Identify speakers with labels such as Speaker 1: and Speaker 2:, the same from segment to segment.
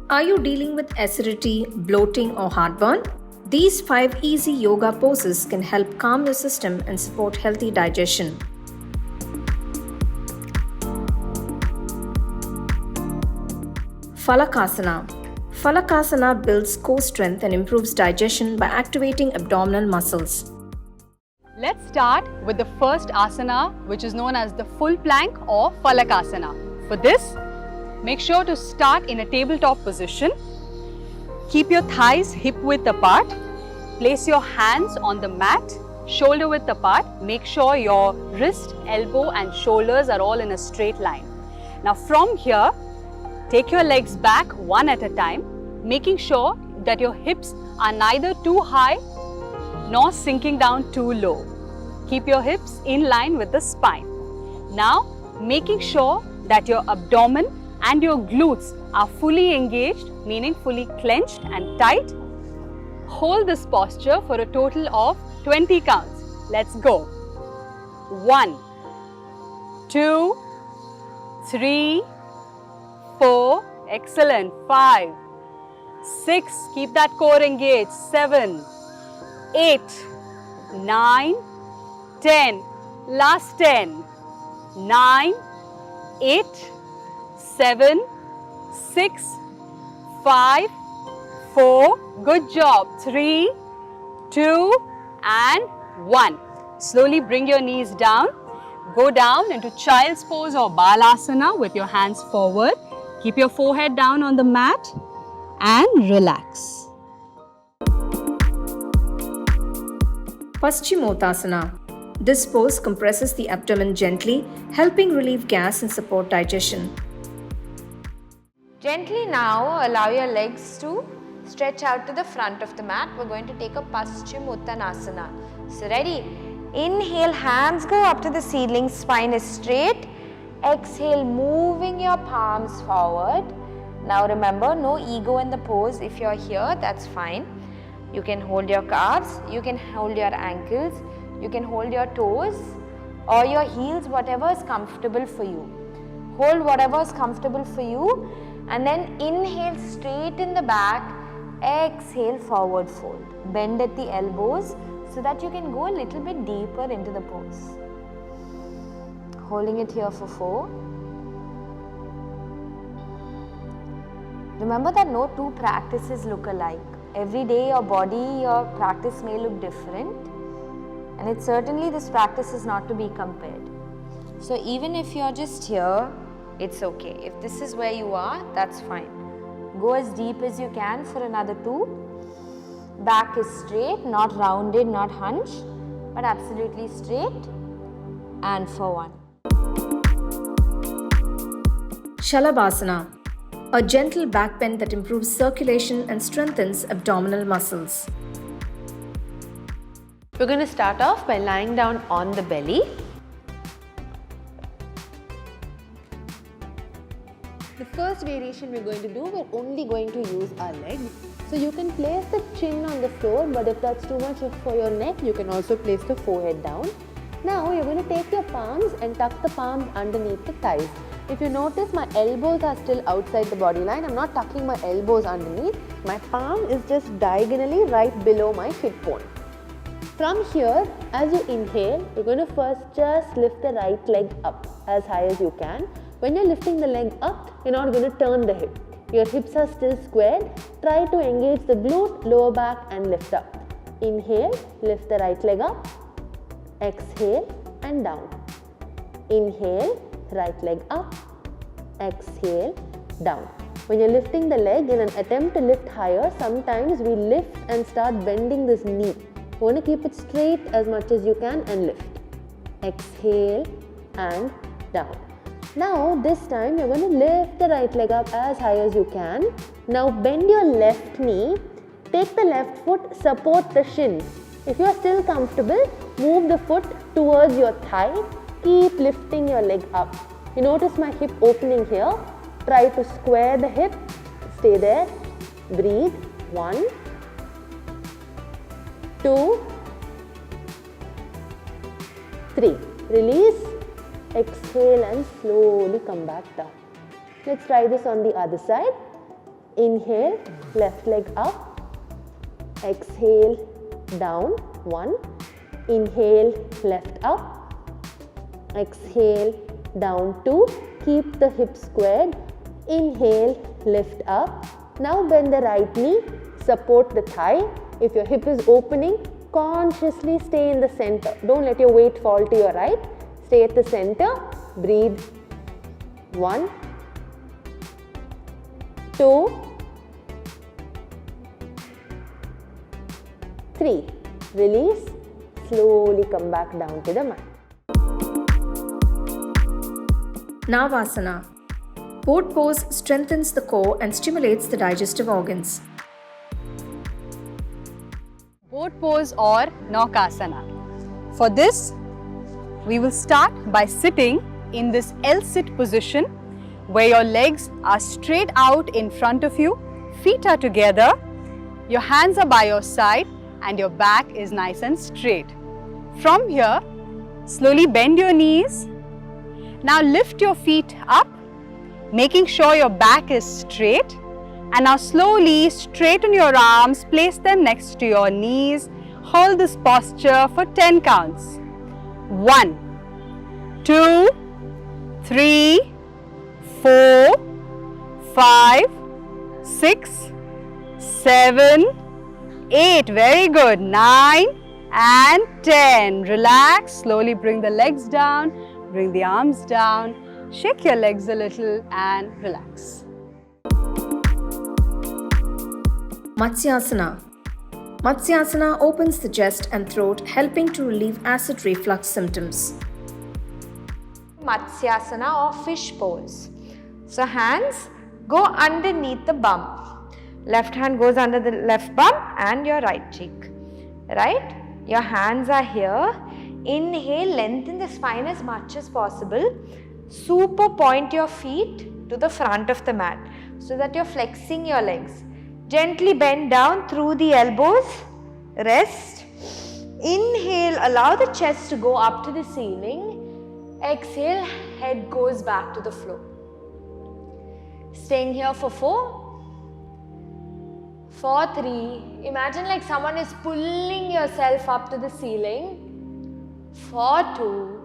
Speaker 1: Are you dealing with acidity, bloating, or heartburn? These 5 easy yoga poses can help calm your system and support healthy digestion. Phalakasana. Phalakasana builds core strength and improves digestion by activating abdominal muscles.
Speaker 2: Let's start with the first asana, which is known as the full plank or Phalakasana. For this, make sure to start in a tabletop position. Keep your thighs hip width apart. Place your hands on the mat, shoulder width apart. Make sure your wrist, elbow and shoulders are all in a straight line. Now from here, take your legs back one at a time, making sure that your hips are neither too high nor sinking down too low. Keep your hips in line with the spine. Now, making sure that your abdomen and your glutes are fully engaged, meaning fully clenched and tight. Hold this posture for a total of 20 counts. Let's go. 1, 2, 3, 4, excellent. 5, 6, keep that core engaged. 7, 8, 9, 10, last 10, 9, 8, 7, 6, 5, 4, good job, 3, 2 and 1. Slowly bring your knees down. Go down into child's pose or balasana with your hands forward. Keep your forehead down on the mat and relax.
Speaker 1: Paschimottanasana. This pose compresses the abdomen gently, helping relieve gas and support digestion.
Speaker 3: Gently now allow your legs to stretch out to the front of the mat. We're going to take a Paschimottanasana. So ready? Inhale, hands go up to the ceiling, spine is straight. Exhale, moving your palms forward. Now remember, no ego in the pose. If you're here, that's fine. You can hold your calves, you can hold your ankles, you can hold your toes or your heels, whatever is comfortable for you. Hold whatever is comfortable for you and then inhale, straighten the back, exhale, forward fold. Bend at the elbows so that you can go a little bit deeper into the pose. Holding it here for 4. Remember that no two practices look alike. Every day your body, your practice may look different, and it's certainly this practice is not to be compared. So even if you're just here, it's okay. If this is where you are, that's fine. Go as deep as you can for another 2. Back is straight, not rounded, not hunched, but absolutely straight. And for 1.
Speaker 1: Shalabhasana. A gentle back bend that improves circulation and strengthens abdominal muscles.
Speaker 4: We're going to start off by lying down on the belly. The first variation we're going to do, we're only going to use our legs. So you can place the chin on the floor, but if that's too much for your neck, you can also place the forehead down. Now you're going to take your palms and tuck the palms underneath the thighs. If you notice, my elbows are still outside the body line. I'm not tucking my elbows underneath. My palm is just diagonally right below my hip bone. From here, as you inhale, you're going to first just lift the right leg up as high as you can. When you're lifting the leg up, you're not going to turn the hip. Your hips are still squared. Try to engage the glute, lower back and lift up. Inhale, lift the right leg up. Exhale and down. Inhale, right leg up. Exhale, down. When you're lifting the leg in an attempt to lift higher, sometimes we lift and start bending this knee. You want to keep it straight as much as you can and lift. Exhale and down. Now this time you're going to lift the right leg up as high as you can. Now bend your left knee. Take the left foot, support the shin. If you're still comfortable, move the foot towards your thigh. Keep lifting your leg up. You notice my hip opening here. Try to square the hip. Stay there. Breathe. 1, 2, 3. Release. Exhale and slowly come back down. Let's try this on the other side. Inhale, left leg up. Exhale, down. 1. Inhale, left up. Exhale, down. 2. Keep the hips squared. Inhale, lift up. Now bend the right knee, support the thigh. If your hip is opening, consciously stay in the center. Don't let your weight fall to your right. Stay at the center. Breathe. 1, 2, 3. Release. Slowly come back down to the mat.
Speaker 1: Navasana. Boat pose strengthens the core and stimulates the digestive organs.
Speaker 2: Boat pose or Navasana. For this, we will start by sitting in this L-sit position where your legs are straight out in front of you, feet are together, your hands are by your side and your back is nice and straight. From here, slowly bend your knees. Now lift your feet up, making sure your back is straight. And now slowly straighten your arms, place them next to your knees. Hold this posture for 10 counts. 1, 2, 3, 4, 5, 6, 7, 8. Very good. 9 and 10. Relax. Slowly bring the legs down. Bring the arms down. Shake your legs a little and relax.
Speaker 1: Matsyasana. Matsyasana opens the chest and throat, helping to relieve acid reflux symptoms.
Speaker 3: Matsyasana or fish pose. So hands go underneath the bum. Left hand goes under the left bum and your right cheek. Right? Your hands are here. Inhale, lengthen the spine as much as possible. Super point your feet to the front of the mat so that you're flexing your legs. Gently bend down through the elbows. Rest. Inhale, allow the chest to go up to the ceiling. Exhale, head goes back to the floor. Staying here for 4, for 3. Imagine like someone is pulling yourself up to the ceiling. For 2.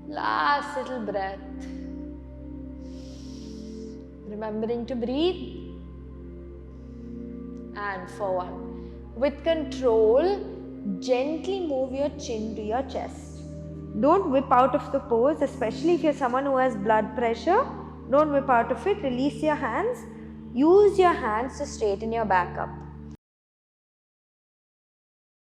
Speaker 3: Last little breath. Remembering to breathe. And for 1. With control, gently move your chin to your chest. Don't whip out of the pose, especially if you're someone who has blood pressure. Don't whip out of it. Release your hands. Use your hands to straighten your back up.